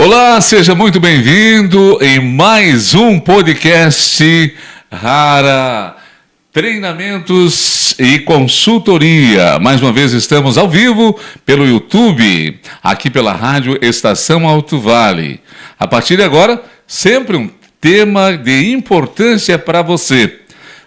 Olá, seja muito bem-vindo em mais um podcast Rara Treinamentos e Consultoria. Mais uma vez estamos ao vivo pelo YouTube, aqui pela Rádio Estação Alto Vale. A partir de agora, sempre um tema de importância para você.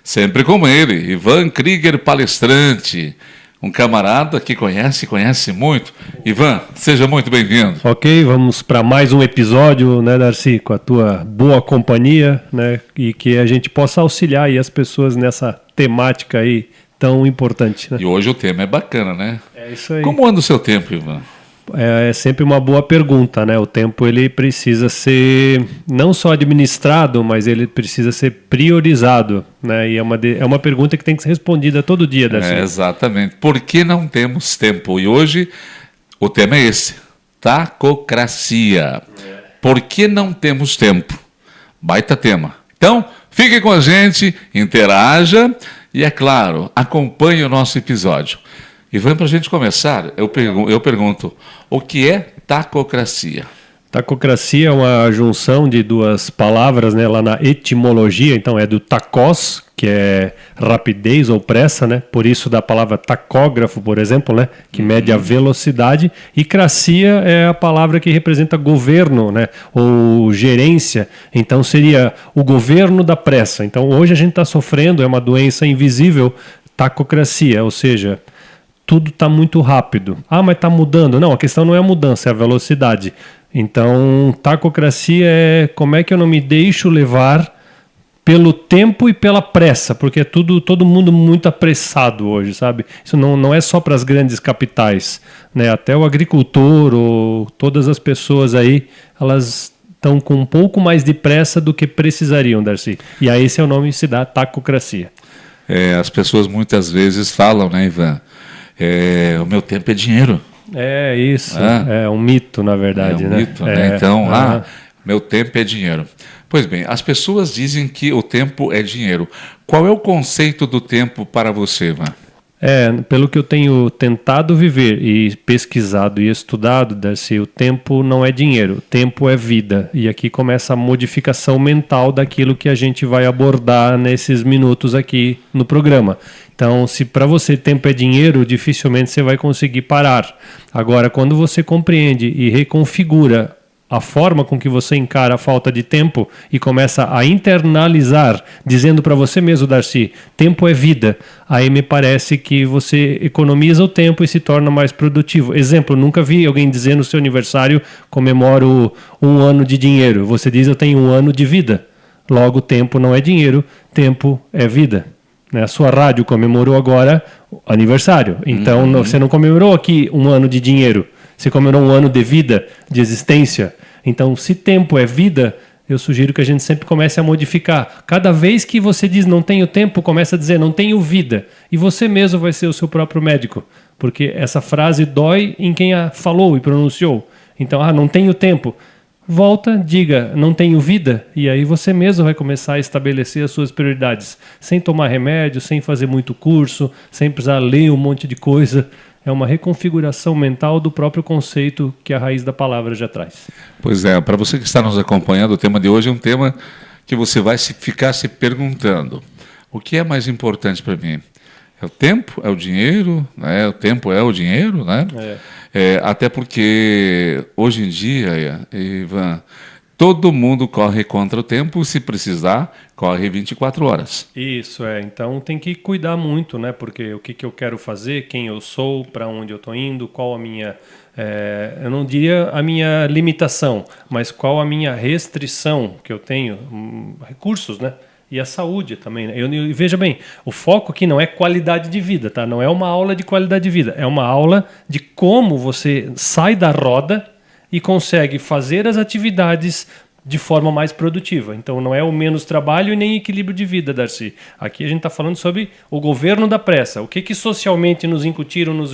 Sempre com ele, Ivan Krieger, palestrante. Um camarada que conhece muito. Ivan, seja muito bem-vindo. Ok, vamos para mais um episódio, né, Darcy, com a tua boa companhia, né, e que a gente possa auxiliar aí as pessoas nessa temática aí tão importante, né? E hoje o tema é bacana, né? É isso aí. Como anda o seu tempo, Ivan? É sempre uma boa pergunta, né? O tempo ele precisa ser não só administrado, mas ele precisa ser priorizado, né? E é uma pergunta que tem que ser respondida todo dia, Darcy. Exatamente. Por que não temos tempo? E hoje o tema é esse: tacocracia. Por que não temos tempo? Baita tema. Então, fique com a gente, interaja e, é claro, acompanhe o nosso episódio. Ivan, para a gente começar, eu pergunto, o que é tacocracia? Tacocracia é uma junção de duas palavras, né, lá na etimologia, então é do tacos, que é rapidez ou pressa, né, por isso da palavra tacógrafo, por exemplo, né, que mede a velocidade, e cracia é a palavra que representa governo, né, ou gerência, então seria o governo da pressa. Então hoje a gente está sofrendo, é uma doença invisível, tacocracia, ou seja, tudo está muito rápido. Ah, mas está mudando. Não, a questão não é a mudança, é a velocidade. Então, tacocracia é como é que eu não me deixo levar pelo tempo e pela pressa, porque é todo mundo muito apressado hoje, sabe? Isso não é só para as grandes capitais, né? Até o agricultor ou todas as pessoas aí, elas estão com um pouco mais de pressa do que precisariam, Darcy. E aí esse é o nome que se dá, tacocracia. As pessoas muitas vezes falam, né, Ivan? O meu tempo é dinheiro. É isso, é um mito, na verdade. É um mito, né? Então, meu tempo é dinheiro. Pois bem, as pessoas dizem que o tempo é dinheiro. Qual é o conceito do tempo para você, Ivan? Pelo que eu tenho tentado viver e pesquisado e estudado, Darcy, o tempo não é dinheiro, o tempo é vida. E aqui começa a modificação mental daquilo que a gente vai abordar nesses minutos aqui no programa. Então, se para você tempo é dinheiro, dificilmente você vai conseguir parar. Agora, quando você compreende e reconfigura a forma com que você encara a falta de tempo e começa a internalizar, dizendo para você mesmo, Darcy, tempo é vida, aí me parece que você economiza o tempo e se torna mais produtivo. Exemplo, nunca vi alguém dizer no seu aniversário, comemoro 1 ano de dinheiro. Você diz, eu tenho 1 ano de vida. Logo, tempo não é dinheiro, tempo é vida. A sua rádio comemorou agora aniversário. Então, você não comemorou aqui 1 ano de dinheiro. Você comemorou 1 ano de vida, de existência. Então, se tempo é vida, eu sugiro que a gente sempre comece a modificar. Cada vez que você diz não tenho tempo, começa a dizer não tenho vida. E você mesmo vai ser o seu próprio médico. Porque essa frase dói em quem a falou e pronunciou. Então, não tenho tempo. Volta, diga, não tenho vida, e aí você mesmo vai começar a estabelecer as suas prioridades, sem tomar remédio, sem fazer muito curso, sem precisar ler um monte de coisa. É uma reconfiguração mental do próprio conceito que a raiz da palavra já traz. Pois é, para você que está nos acompanhando, o tema de hoje é um tema que você vai ficar se perguntando: o que é mais importante para mim? É o tempo? É o dinheiro? O tempo é o dinheiro, né? Até porque hoje em dia, Ivan, todo mundo corre contra o tempo, se precisar, corre 24 horas. Isso, então tem que cuidar muito, né? Porque o que eu quero fazer, quem eu sou, para onde eu estou indo, qual a minha... eu não diria a minha limitação, mas qual a minha restrição que eu tenho, recursos, né? E a saúde também, né? E veja bem, o foco aqui não é qualidade de vida, tá? Não é uma aula de qualidade de vida, é uma aula de como você sai da roda e consegue fazer as atividades de forma mais produtiva. Então não é o menos trabalho e nem equilíbrio de vida, Darcy. Aqui a gente está falando sobre o governo da pressa. O que socialmente nos incutiram nos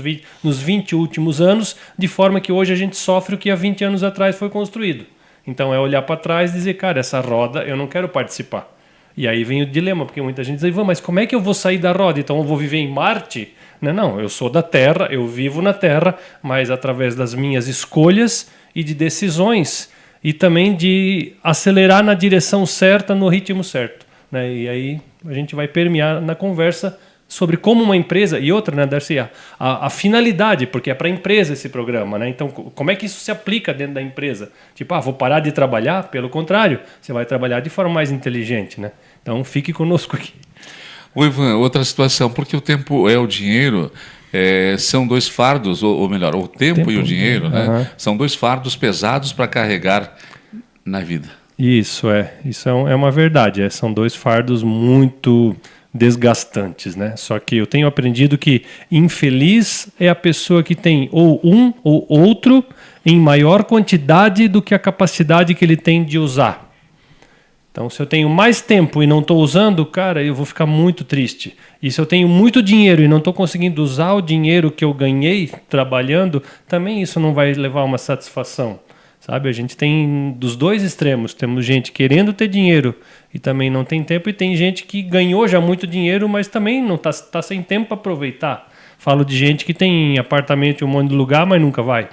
20 últimos anos, de forma que hoje a gente sofre o que há 20 anos atrás foi construído. Então é olhar para trás e dizer, cara, essa roda eu não quero participar. E aí vem o dilema, porque muita gente diz, Ivan, mas como é que eu vou sair da roda? Então eu vou viver em Marte? Não, eu sou da Terra, eu vivo na Terra, mas através das minhas escolhas e de decisões, e também de acelerar na direção certa, no ritmo certo, né? E aí a gente vai permear na conversa sobre como uma empresa, e outra, né, Darcy, a finalidade, porque é para a empresa esse programa, né? Então, como é que isso se aplica dentro da empresa? Tipo, vou parar de trabalhar? Pelo contrário, você vai trabalhar de forma mais inteligente, né? Então, fique conosco aqui. O Ivan, outra situação, porque o tempo é o dinheiro, são dois fardos, ou melhor, o tempo e o dinheiro, né? São dois fardos pesados para carregar na vida. Isso é uma verdade. São dois fardos muito desgastantes, né? Só que eu tenho aprendido que infeliz é a pessoa que tem ou um ou outro em maior quantidade do que a capacidade que ele tem de usar. Então, se eu tenho mais tempo e não estou usando, cara, eu vou ficar muito triste. E se eu tenho muito dinheiro e não estou conseguindo usar o dinheiro que eu ganhei trabalhando, também isso não vai levar a uma satisfação. Sabe, a gente tem dos dois extremos. Temos gente querendo ter dinheiro e também não tem tempo, e tem gente que ganhou já muito dinheiro, mas também não tá sem tempo para aproveitar. Falo de gente que tem apartamento em um monte de lugar, mas nunca vai.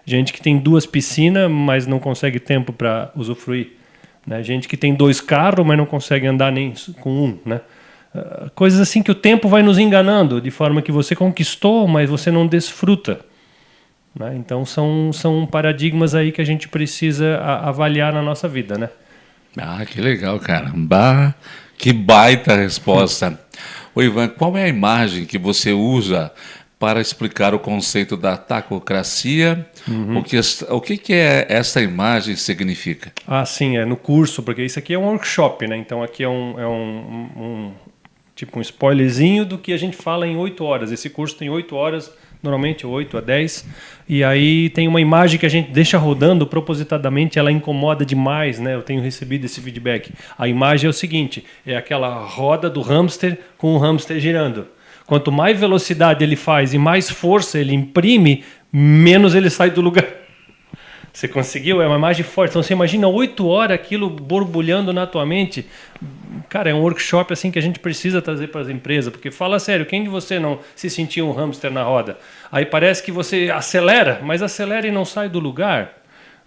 Gente que tem 2 piscinas, mas não consegue tempo para usufruir. Né? Gente que tem 2 carros, mas não consegue andar nem com um. Né? Coisas assim que o tempo vai nos enganando, de forma que você conquistou, mas você não desfruta. Né? Então são paradigmas aí que a gente precisa avaliar na nossa vida, né? Ah, que legal, cara. Que baita resposta. Ô Ivan, qual é a imagem que você usa para explicar o conceito da tacocracia? O que essa imagem significa? Ah, sim, no curso, porque isso aqui é um workshop, né? Então aqui é tipo um spoilerzinho do que a gente fala em 8 horas. Esse curso tem 8 horas, normalmente 8 a 10, e aí tem uma imagem que a gente deixa rodando propositadamente, ela incomoda demais, né? Eu tenho recebido esse feedback. A imagem é o seguinte, é aquela roda do hamster com o hamster girando. Quanto mais velocidade ele faz e mais força ele imprime, menos ele sai do lugar. Você conseguiu? É uma imagem forte. Então você imagina 8 horas aquilo borbulhando na tua mente. Cara, é um workshop assim que a gente precisa trazer para as empresas, porque fala sério, quem de você não se sentia um hamster na roda? Aí parece que você acelera, mas acelera e não sai do lugar.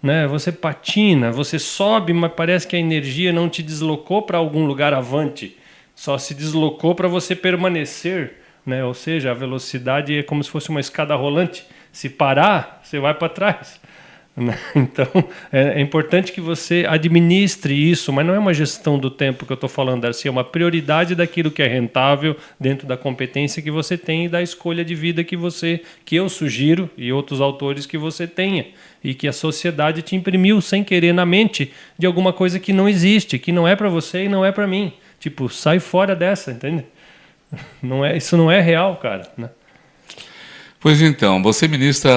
Né? Você patina, você sobe, mas parece que a energia não te deslocou para algum lugar avante, só se deslocou para você permanecer. Né? Ou seja, a velocidade é como se fosse uma escada rolante. Se parar, você vai para trás. Então, é importante que você administre isso, mas não é uma gestão do tempo que eu estou falando, Darcy, é uma prioridade daquilo que é rentável dentro da competência que você tem e da escolha de vida que eu sugiro e outros autores que você tenha, e que a sociedade te imprimiu sem querer na mente de alguma coisa que não existe, que não é para você e não é para mim. Tipo, sai fora dessa, entende? Isso não é real, cara, né? Pois então, você ministra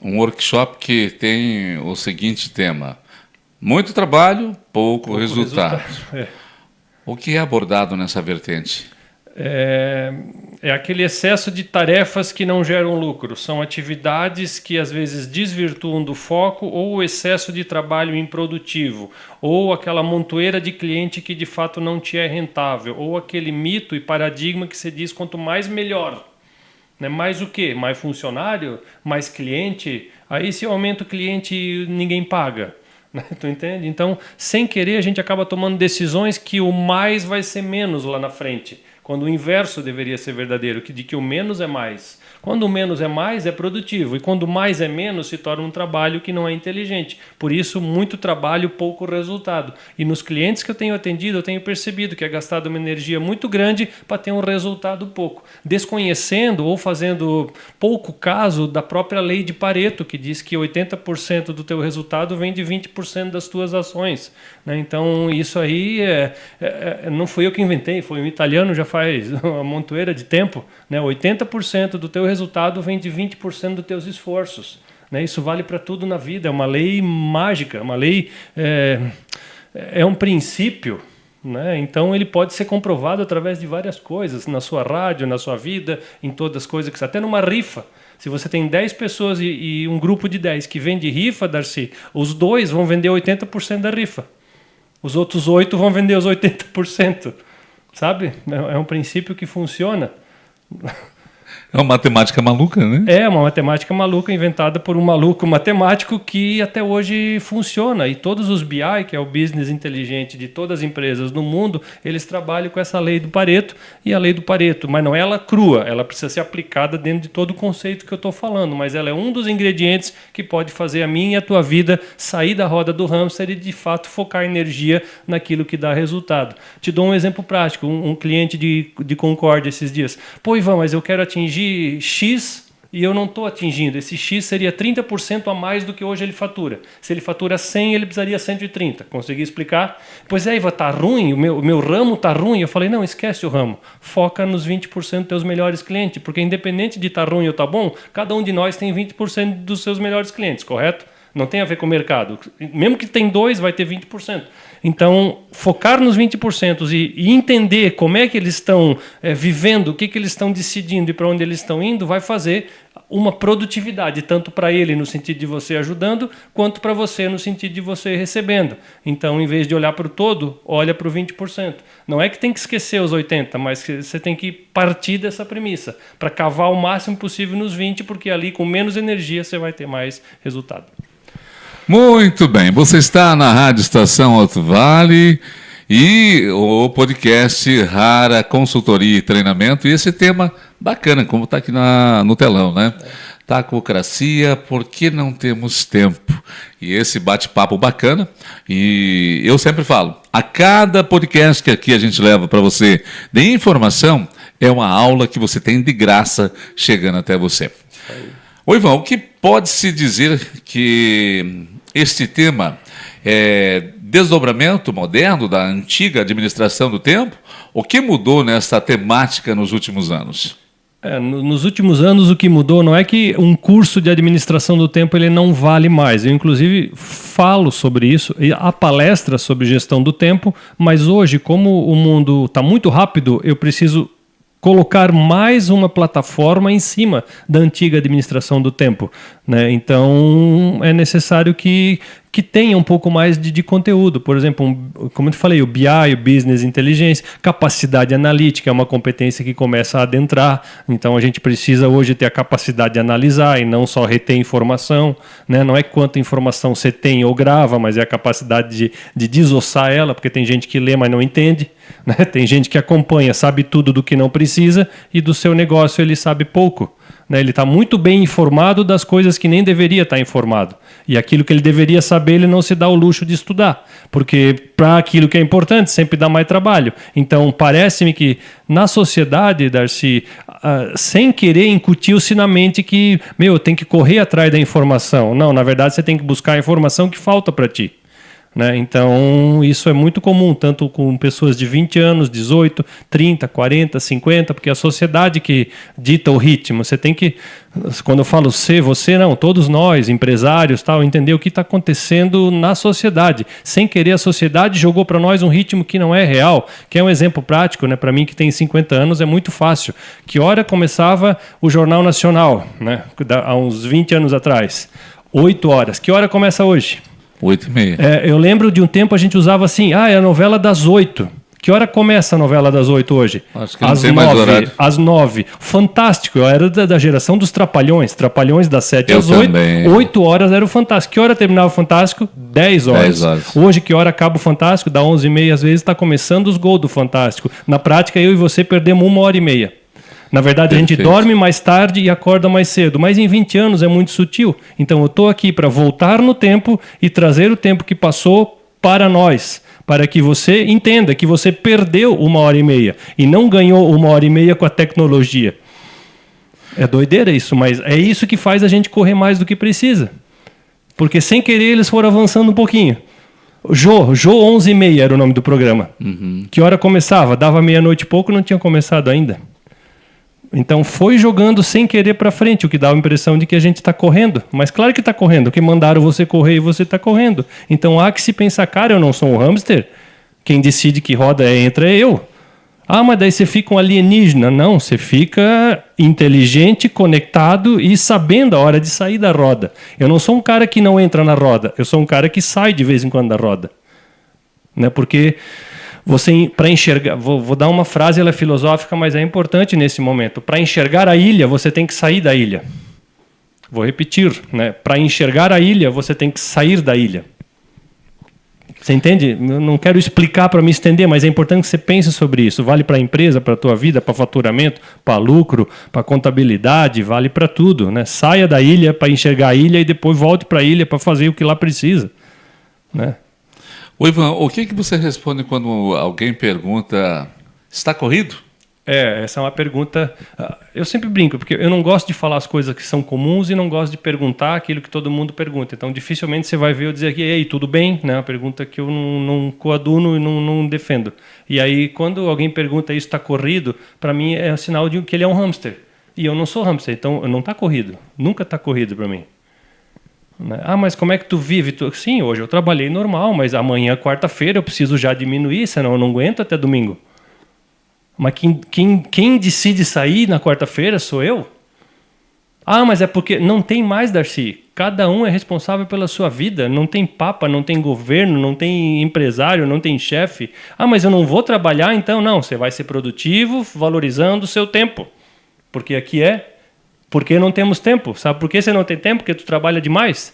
um workshop que tem o seguinte tema: muito trabalho, pouco resultado. O que é abordado nessa vertente? É aquele excesso de tarefas que não geram lucro. São atividades que às vezes desvirtuam do foco, ou o excesso de trabalho improdutivo, ou aquela montoeira de cliente que de fato não te é rentável, ou aquele mito e paradigma que se diz quanto mais melhor. Né? Mais o quê? Mais funcionário? Mais cliente? Aí se eu aumento o cliente, ninguém paga. Né? Tu entende? Então, sem querer, a gente acaba tomando decisões que o mais vai ser menos lá na frente. Quando o inverso deveria ser verdadeiro, de que o menos é mais. Quando o menos é mais, é produtivo. E quando o mais é menos, se torna um trabalho que não é inteligente. Por isso, muito trabalho, pouco resultado. E nos clientes que eu tenho atendido, eu tenho percebido que é gastado uma energia muito grande para ter um resultado pouco. Desconhecendo ou fazendo pouco caso da própria lei de Pareto, que diz que 80% do teu resultado vem de 20% das tuas ações. Né? Então, isso aí não fui eu que inventei, foi um italiano, já faz uma montoeira de tempo. Né? 80% do teu resultado vem de 20% dos teus esforços. Né? Isso vale para tudo na vida, é uma lei mágica, uma lei, é um princípio. Né? Então ele pode ser comprovado através de várias coisas, na sua rádio, na sua vida, em todas as coisas, até numa rifa. Se você tem 10 pessoas e um grupo de 10 que vende rifa, Darcy, os 2 vão vender 80% da rifa. Os outros 8 vão vender os 80%. Sabe? É um princípio que funciona. É uma matemática maluca, né? É uma matemática maluca inventada por um maluco matemático que até hoje funciona. E todos os BI, que é o business inteligente de todas as empresas no mundo, eles trabalham com essa lei do Pareto e a lei do Pareto. Mas não é ela crua, ela precisa ser aplicada dentro de todo o conceito que eu estou falando. Mas ela é um dos ingredientes que pode fazer a minha e a tua vida sair da roda do hamster e de fato focar energia naquilo que dá resultado. Te dou um exemplo prático. Um cliente de Concórdia esses dias. Pô, Ivan, mas eu quero atingir X e eu não estou atingindo. Esse X seria 30% a mais do que hoje ele fatura. Se ele fatura 100, ele precisaria 130. Consegui explicar? Pois é, Ivan, tá ruim, o meu ramo tá ruim. Eu falei, não, esquece o ramo. Foca nos 20% dos teus melhores clientes, porque independente de estar ruim ou tá bom, cada um de nós tem 20% dos seus melhores clientes, correto? Não tem a ver com o mercado. Mesmo que tem 2, vai ter 20%. Então, focar nos 20% e entender como é que eles estão vivendo, o que eles estão decidindo e para onde eles estão indo, vai fazer uma produtividade, tanto para ele no sentido de você ajudando, quanto para você no sentido de você recebendo. Então, em vez de olhar para o todo, olha para o 20%. Não é que tem que esquecer os 80%, mas que você tem que partir dessa premissa, para cavar o máximo possível nos 20%, porque ali com menos energia você vai ter mais resultado. Muito bem, você está na Rádio Estação Alto Vale e o podcast Rara Consultoria e Treinamento, e esse tema bacana, como está aqui no telão, né? Tacocracia, por que não temos tempo? E esse bate-papo bacana, e eu sempre falo, a cada podcast que aqui a gente leva para você de informação, é uma aula que você tem de graça chegando até você. Oi, Ivan, o que pode-se dizer que este tema é desdobramento moderno da antiga administração do tempo? O que mudou nessa temática nos últimos anos? Nos últimos anos, o que mudou não é que um curso de administração do tempo ele não vale mais. Eu, inclusive, falo sobre isso. Há palestras sobre gestão do tempo, mas hoje, como o mundo está muito rápido, eu preciso colocar mais uma plataforma em cima da antiga administração do tempo, né? Então, é necessário que tenha um pouco mais de conteúdo. Por exemplo, como eu te falei, o BI, o Business Intelligence, capacidade analítica é uma competência que começa a adentrar. Então, a gente precisa hoje ter a capacidade de analisar e não só reter informação, né? Não é quanta informação você tem ou grava, mas é a capacidade de desossar ela, porque tem gente que lê, mas não entende, né? Tem gente que acompanha, sabe tudo do que não precisa e do seu negócio ele sabe pouco. Ele está muito bem informado das coisas que nem deveria estar informado. E aquilo que ele deveria saber, ele não se dá o luxo de estudar. Porque para aquilo que é importante, sempre dá mais trabalho. Então, parece-me que na sociedade, Darcy, sem querer incutiu-se na mente que, tem que correr atrás da informação. Não, na verdade, você tem que buscar a informação que falta para ti. Né? Então, isso é muito comum, tanto com pessoas de 20 anos, 18, 30, 40, 50, porque é a sociedade que dita o ritmo. Você tem que, quando eu falo você não, todos nós, empresários, entender o que está acontecendo na sociedade. Sem querer, a sociedade jogou para nós um ritmo que não é real, que é um exemplo prático, né? Para mim, que tem 50 anos, é muito fácil. Que hora começava o Jornal Nacional, né? Há uns 20 anos atrás? 8 horas. Que hora começa hoje? 8h30. Eu lembro de um tempo a gente usava assim, é a novela das 8. Que hora começa a novela das 8 hoje? Acho que não tem mais horário. Às 9. Fantástico, eu era da geração dos Trapalhões das 7 eu às 8. Também. 8 horas era o Fantástico. Que hora terminava o Fantástico? 10 horas. 10 horas. Hoje, que hora acaba o Fantástico? Dá 11h30, às vezes está começando os gols do Fantástico. Na prática, eu e você perdemos 1h30. Na verdade, Perfeito. A gente dorme mais tarde e acorda mais cedo. Mas em 20 anos é muito sutil. Então eu estou aqui para voltar no tempo e trazer o tempo que passou para nós. Para que você entenda que você perdeu 1h30 e não ganhou 1h30 com a tecnologia. É doideira isso, mas é isso que faz a gente correr mais do que precisa. Porque sem querer eles foram avançando um pouquinho. Jô 11h30 era o nome do programa. Uhum. Que hora começava? Dava meia-noite e pouco, não tinha começado ainda. Então foi jogando sem querer para frente, o que dá a impressão de que a gente está correndo. Mas claro que está correndo, que mandaram você correr e você está correndo. Então há que se pensar, cara, eu não sou um hamster. Quem decide que roda entra é eu. Mas daí você fica um alienígena. Não, você fica inteligente, conectado e sabendo a hora de sair da roda. Eu não sou um cara que não entra na roda, eu sou um cara que sai de vez em quando da roda. Né? Porque Você, para enxergar, vou dar uma frase, ela é filosófica, mas é importante nesse momento. Para enxergar a ilha, você tem que sair da ilha. Vou repetir, né? Para enxergar a ilha, você tem que sair da ilha. Você entende? Eu não quero explicar para me estender, mas é importante que você pense sobre isso. Vale para a empresa, para a tua vida, para faturamento, para lucro, para contabilidade, vale para tudo, né? Saia da ilha para enxergar a ilha e depois volte para a ilha para fazer o que lá precisa, né? Ô Ivan, o que você responde quando alguém pergunta, está corrido? Essa é uma pergunta... Eu sempre brinco, porque eu não gosto de falar as coisas que são comuns e não gosto de perguntar aquilo que todo mundo pergunta. Então, dificilmente você vai ver eu dizer aqui, ei, tudo bem? Né? Uma pergunta que eu não coaduno e não defendo. E aí, quando alguém pergunta isso está corrido, para mim é um sinal de que ele é um hamster. E eu não sou hamster, então não está corrido. Nunca está corrido para mim. Mas como é que tu vive? Sim, hoje eu trabalhei normal, mas amanhã, quarta-feira, eu preciso já diminuir, senão eu não aguento até domingo. Mas quem decide sair na quarta-feira sou eu? Mas é porque não tem mais, Darcy. Cada um é responsável pela sua vida. Não tem papa, não tem governo, não tem empresário, não tem chefe. Mas eu não vou trabalhar, então não. Você vai ser produtivo, valorizando o seu tempo. Porque aqui porque não temos tempo. Sabe por que você não tem tempo? Porque tu trabalha demais.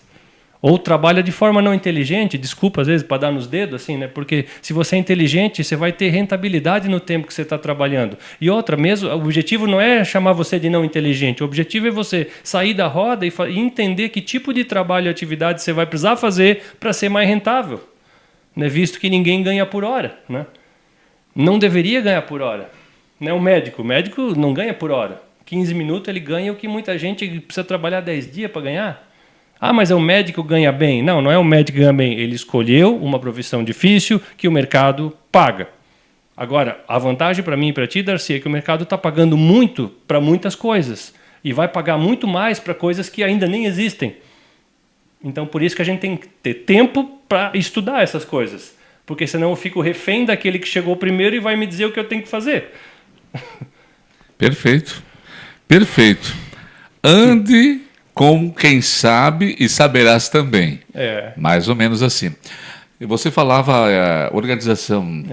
Ou trabalha de forma não inteligente, desculpa às vezes para dar nos dedos, assim, né? Porque se você é inteligente, você vai ter rentabilidade no tempo que você está trabalhando. E outra, mesmo, o objetivo não é chamar você de não inteligente, o objetivo é você sair da roda e entender que tipo de trabalho e atividade você vai precisar fazer para ser mais rentável, né? Visto que ninguém ganha por hora, né? Não deveria ganhar por hora. Né? O médico não ganha por hora. 15 minutos ele ganha o que muita gente precisa trabalhar 10 dias para ganhar. Mas é o médico que ganha bem. Não é o médico que ganha bem. Ele escolheu uma profissão difícil que o mercado paga. Agora, a vantagem para mim e para ti, Darcy, é que o mercado está pagando muito para muitas coisas. E vai pagar muito mais para coisas que ainda nem existem. Então, por isso que a gente tem que ter tempo para estudar essas coisas. Porque senão eu fico refém daquele que chegou primeiro e vai me dizer o que eu tenho que fazer. Perfeito. Perfeito. Ande com quem sabe e saberás também. Mais ou menos assim. E você falava organização,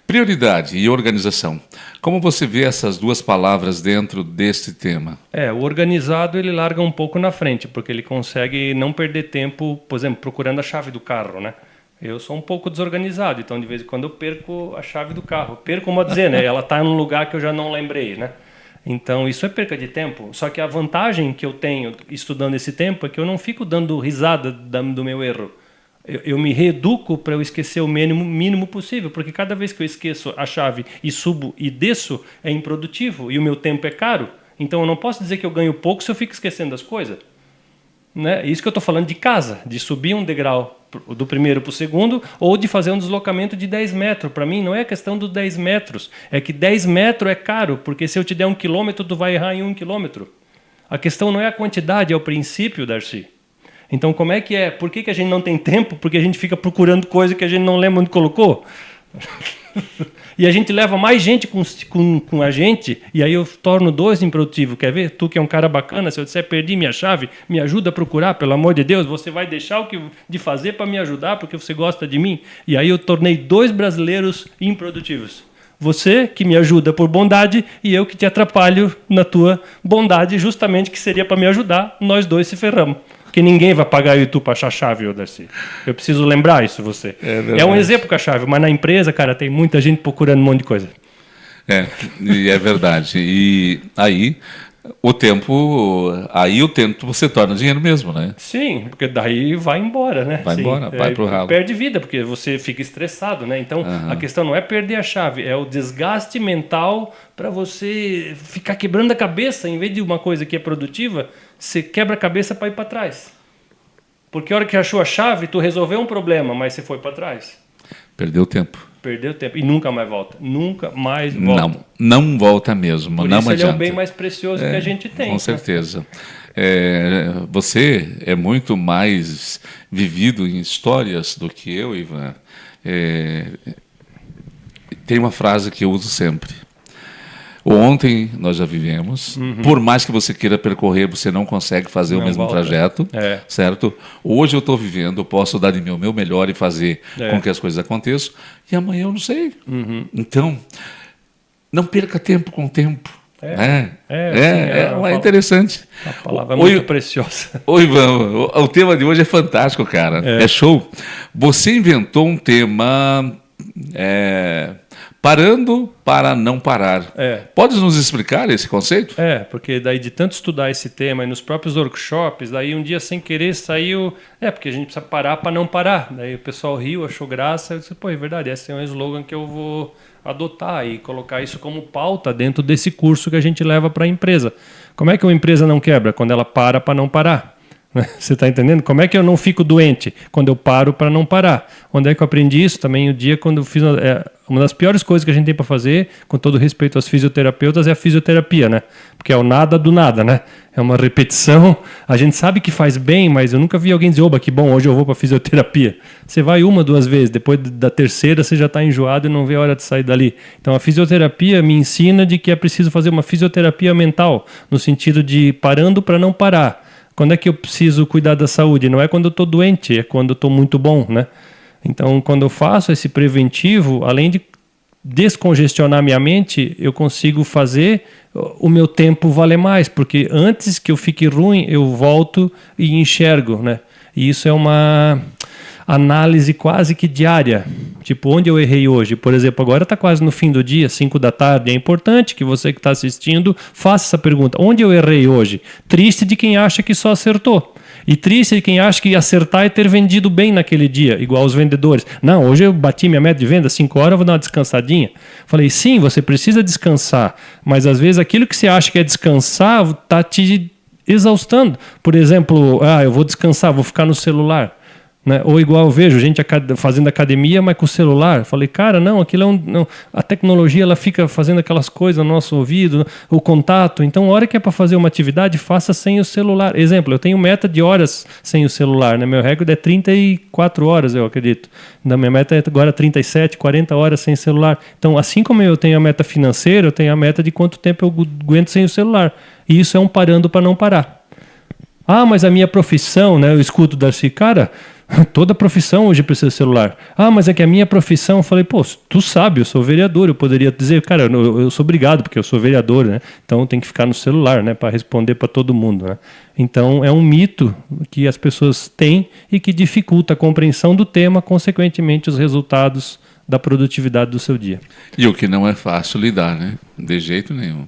prioridade e organização. Como você vê essas duas palavras dentro deste tema? O organizado ele larga um pouco na frente, porque ele consegue não perder tempo, por exemplo, procurando a chave do carro, né? Eu sou um pouco desorganizado, então de vez em quando eu perco a chave do carro. Perco, como dizer, né? Ela está em um lugar que eu já não lembrei, né? Então, isso é perca de tempo. Só que a vantagem que eu tenho estudando esse tempo é que eu não fico dando risada do meu erro. Eu me reeduco para eu esquecer o mínimo possível, porque cada vez que eu esqueço a chave e subo e desço, é improdutivo e o meu tempo é caro. Então, eu não posso dizer que eu ganho pouco se eu fico esquecendo das coisas. Né? Isso que eu estou falando de casa, de subir um degrau do primeiro para o segundo, ou de fazer um deslocamento de 10 metros. Para mim, não é a questão dos 10 metros. É que 10 metros é caro, porque se eu te der 1 quilômetro, tu vai errar em 1 quilômetro. A questão não é a quantidade, é o princípio, Darcy. Então, como é que é? Por que a gente não tem tempo? Porque a gente fica procurando coisa que a gente não lembra onde colocou. E a gente leva mais gente com a gente, e aí eu torno 2 improdutivo. Quer ver? Tu que é um cara bacana, se eu disser perdi minha chave, me ajuda a procurar, pelo amor de Deus, você vai deixar de fazer para me ajudar porque você gosta de mim? E aí eu tornei 2 brasileiros improdutivos. Você que me ajuda por bondade e eu que te atrapalho na tua bondade, justamente que seria para me ajudar, nós 2 se ferramos. Porque ninguém vai pagar eu e tu para achar a chave, Darcy. Eu preciso lembrar isso, você. É um exemplo com a chave, mas na empresa, cara, tem muita gente procurando um monte de coisa. E é verdade. E aí o tempo você torna dinheiro mesmo, né? Sim, porque daí vai embora, né? Vai embora, vai pro ralo. Perde vida, porque você fica estressado, né? Então, a questão não é perder a chave, é o desgaste mental para você ficar quebrando a cabeça, em vez de uma coisa que é produtiva, você quebra a cabeça para ir para trás. Porque a hora que achou a chave, tu resolveu um problema, mas você foi para trás. Perdeu tempo. Perdeu tempo e nunca mais volta. Nunca mais volta. Não volta mesmo. Por não isso adianta. Ele é o bem mais precioso que a gente tem. Com certeza. Você é muito mais vivido em histórias do que eu, Ivan. Tem uma frase que eu uso sempre. Ontem nós já vivemos. Por mais que você queira percorrer, você não consegue fazer o mesmo trajeto, certo? Hoje eu estou vivendo, eu posso dar de mim o meu melhor e fazer com que as coisas aconteçam. E amanhã eu não sei. Então, não perca tempo com o tempo. É interessante. A palavra é muito preciosa. Oi, Ivan, o tema de hoje é fantástico, cara. É show. Você inventou um tema parando para não parar. Pode nos explicar esse conceito? Porque daí de tanto estudar esse tema e nos próprios workshops, daí um dia sem querer saiu, porque a gente precisa parar para não parar. Daí o pessoal riu, achou graça, eu disse, é verdade, esse é um slogan que eu vou adotar e colocar isso como pauta dentro desse curso que a gente leva para a empresa. Como é que uma empresa não quebra? Quando ela para não parar. Você está entendendo? Como é que eu não fico doente? Quando eu paro para não parar. Onde é que eu aprendi isso? Também o dia quando eu fiz... uma das piores coisas que a gente tem para fazer, com todo respeito aos fisioterapeutas, é a fisioterapia, né? Porque é o nada do nada, né? É uma repetição. A gente sabe que faz bem, mas eu nunca vi alguém dizer, oba, que bom, hoje eu vou para fisioterapia. Você vai 1, 2 vezes, depois da terceira você já está enjoado e não vê a hora de sair dali. Então a fisioterapia me ensina de que é preciso fazer uma fisioterapia mental, no sentido de parando para não parar. Quando é que eu preciso cuidar da saúde? Não é quando eu estou doente, é quando eu estou muito bom, né? Então, quando eu faço esse preventivo, além de descongestionar minha mente, eu consigo fazer o meu tempo valer mais, porque antes que eu fique ruim, eu volto e enxergo, né? E isso é uma análise quase que diária. Tipo, onde eu errei hoje? Por exemplo, agora está quase no fim do dia, 5 da tarde. É importante que você que está assistindo faça essa pergunta. Onde eu errei hoje? Triste de quem acha que só acertou. E triste de quem acha que acertar é ter vendido bem naquele dia, igual os vendedores. Não, hoje eu bati minha meta de venda, 5 horas, eu vou dar uma descansadinha. Falei, sim, você precisa descansar, mas às vezes aquilo que você acha que é descansar está te exaustando. Por exemplo, eu vou descansar, vou ficar no celular. Né? Ou igual eu vejo gente fazendo academia, mas com o celular. Falei, cara, não, aquilo não, a tecnologia ela fica fazendo aquelas coisas no nosso ouvido, o contato. Então, a hora que é para fazer uma atividade, faça sem o celular. Exemplo, eu tenho meta de horas sem o celular. Né? Meu recorde é 34 horas, eu acredito. Minha meta é agora 37, 40 horas sem celular. Então, assim como eu tenho a meta financeira, eu tenho a meta de quanto tempo eu aguento sem o celular. E isso é um parando para não parar. Mas a minha profissão, né? Eu escuto Darcy, cara, toda profissão hoje precisa de celular. Mas é que a minha profissão, eu falei, tu sabe, eu sou vereador, eu poderia dizer, cara, eu sou obrigado, porque eu sou vereador, né? Então tem que ficar no celular, né? Para responder para todo mundo, né? Então é um mito que as pessoas têm e que dificulta a compreensão do tema, consequentemente os resultados da produtividade do seu dia. E o que não é fácil lidar, né? De jeito nenhum.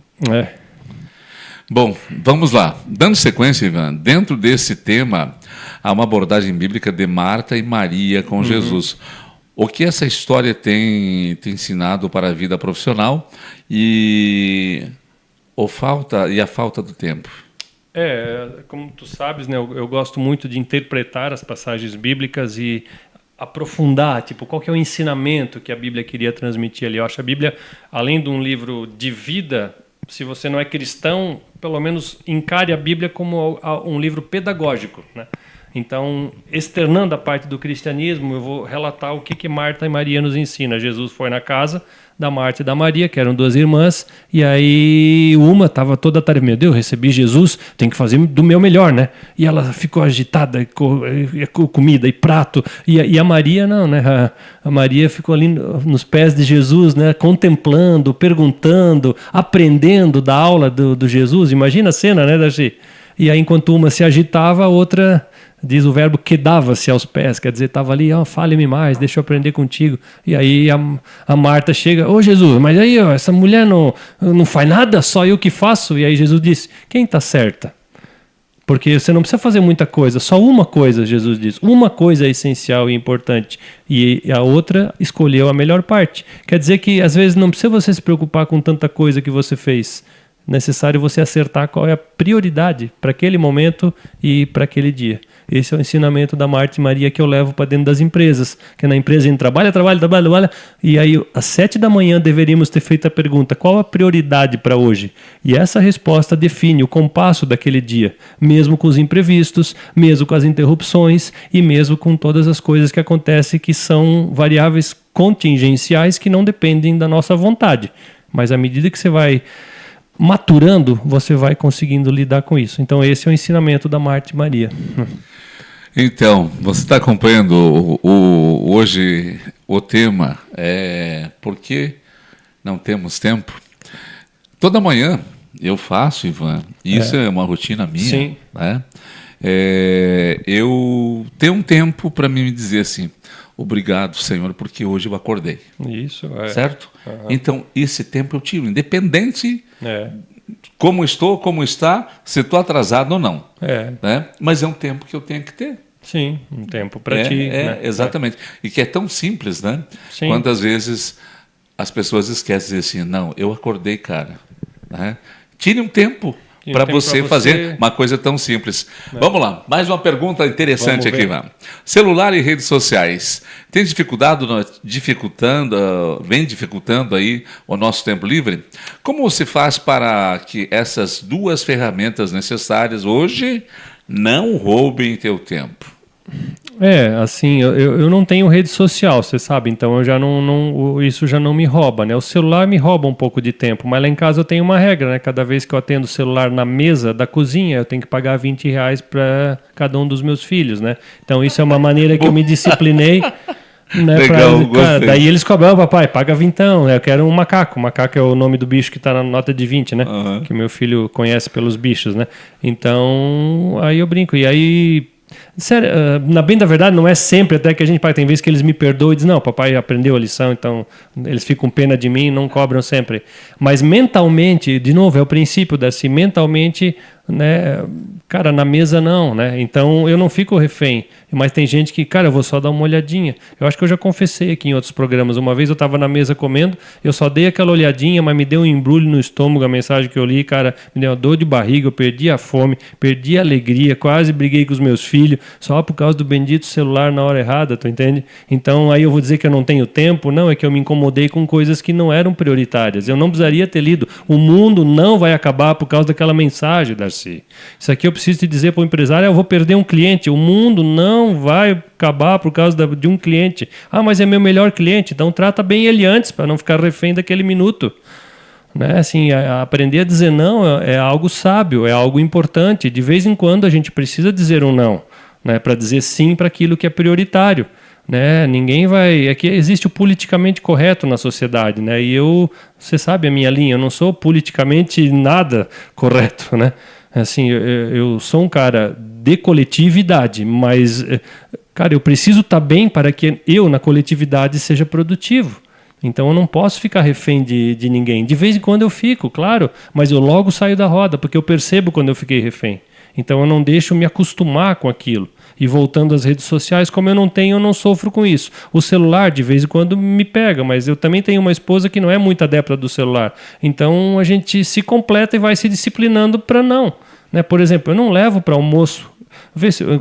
Bom, vamos lá. Dando sequência, Ivan, dentro desse tema, há uma abordagem bíblica de Marta e Maria com Jesus. O que essa história tem ensinado para a vida profissional e a falta do tempo? Como tu sabes, né, eu gosto muito de interpretar as passagens bíblicas e aprofundar, qual que é o ensinamento que a Bíblia queria transmitir ali. Eu acho a Bíblia, além de um livro de vida, se você não é cristão, pelo menos encare a Bíblia como um livro pedagógico, né? Então, externando a parte do cristianismo, eu vou relatar o que Marta e Maria nos ensina. Jesus foi na casa da Marta e da Maria, que eram 2 irmãs, e aí uma estava toda atarefada. Meu Deus, recebi Jesus, tenho que fazer do meu melhor, né? E ela ficou agitada, com comida e prato. E a Maria não, né? A Maria ficou ali nos pés de Jesus, né? Contemplando, perguntando, aprendendo da aula do Jesus. Imagina a cena, né, Darcy? E aí, enquanto uma se agitava, a outra... Diz o verbo quedava-se aos pés, quer dizer, estava ali, fale-me mais, deixa eu aprender contigo. E aí a Marta chega, Jesus, mas aí essa mulher não faz nada, só eu que faço. E aí Jesus disse, quem está certa? Porque você não precisa fazer muita coisa, só uma coisa, Jesus diz. Uma coisa é essencial e importante. E a outra escolheu a melhor parte. Quer dizer que às vezes não precisa você se preocupar com tanta coisa que você fez. Necessário você acertar qual é a prioridade para aquele momento e para aquele dia. Esse é o ensinamento da Marta e Maria que eu levo para dentro das empresas. Que na empresa a gente trabalha, e aí às 7 da manhã deveríamos ter feito a pergunta, qual a prioridade para hoje? E essa resposta define o compasso daquele dia, mesmo com os imprevistos, mesmo com as interrupções e mesmo com todas as coisas que acontecem que são variáveis contingenciais que não dependem da nossa vontade. Mas à medida que você vai maturando, você vai conseguindo lidar com isso. Então esse é o ensinamento da Marta e Maria. Então, você está acompanhando hoje o tema por que não temos tempo? Toda manhã eu faço, Ivan, e isso é uma rotina minha. Sim. Né? Eu tenho um tempo para me dizer assim, obrigado, Senhor, porque hoje eu acordei. Isso, certo? Então, esse tempo eu tiro, independente como estou, como está, se estou atrasado ou não. Né? Mas é um tempo que eu tenho que ter. Sim, um tempo para ti. Né? Exatamente. E que é tão simples, né? Sim. Quantas vezes as pessoas esquecem de dizer assim, não, eu acordei, cara. Né? Tire um tempo para você fazer uma coisa tão simples. Vamos lá, mais uma pergunta interessante aqui, Ivan. Celular e redes sociais. Tem vem dificultando aí o nosso tempo livre? Como se faz para que essas duas ferramentas necessárias hoje não roubem teu tempo? Assim, eu não tenho rede social, você sabe, então eu já isso já não me rouba, né? O celular me rouba um pouco de tempo, mas lá em casa eu tenho uma regra, né? Cada vez que eu atendo o celular na mesa da cozinha, eu tenho que pagar R$20 para cada um dos meus filhos, né? Então isso é uma maneira que eu me disciplinei. Né, Legal, daí eles cobram, papai, paga vintão, eu quero um macaco. O macaco é o nome do bicho que está na nota de 20, né? Que meu filho conhece pelos bichos, né? Então, aí eu brinco. E aí, sério, na bem da verdade, não é sempre até que a gente paga. Tem vezes que eles me perdoam e dizem, não, papai aprendeu a lição, então eles ficam com pena de mim e não cobram sempre. Mas mentalmente, de novo, é o princípio mentalmente, né? Cara, na mesa não, né? Então eu não fico refém. Mas tem gente que, cara, eu vou só dar uma olhadinha. Eu acho que eu já confessei aqui em outros programas. Uma vez eu estava na mesa comendo, eu só dei aquela olhadinha, mas me deu um embrulho no estômago a mensagem que eu li, cara, me deu uma dor de barriga, eu perdi a fome, perdi a alegria, quase briguei com os meus filhos, só por causa do bendito celular na hora errada, tu entende? Então aí eu vou dizer que eu não tenho tempo? Não, é que eu me incomodei com coisas que não eram prioritárias. Eu não precisaria ter lido. O mundo não vai acabar por causa daquela mensagem, Darcy. Isso aqui eu preciso te dizer para o empresário, eu vou perder um cliente. O mundo não vai acabar por causa de um cliente. Ah, mas é meu melhor cliente, então trata bem ele antes, para não ficar refém daquele minuto. Né? Assim, aprender a dizer não é algo sábio, é algo importante. De vez em quando a gente precisa dizer um não, né? Para dizer sim para aquilo que é prioritário. Né? Ninguém vai... Aqui existe o politicamente correto na sociedade, né? E você sabe a minha linha, eu não sou politicamente nada correto, né? Assim, eu sou um cara de coletividade, mas, cara, eu preciso estar bem para que eu, na coletividade, seja produtivo. Então eu não posso ficar refém de ninguém. De vez em quando eu fico, claro, mas eu logo saio da roda, porque eu percebo quando eu fiquei refém. Então eu não deixo me acostumar com aquilo. E voltando às redes sociais, como eu não sofro com isso. O celular, de vez em quando, me pega, mas eu também tenho uma esposa que não é muito adepta do celular. Então a gente se completa e vai se disciplinando para não. Né? Por exemplo, eu não levo para almoço.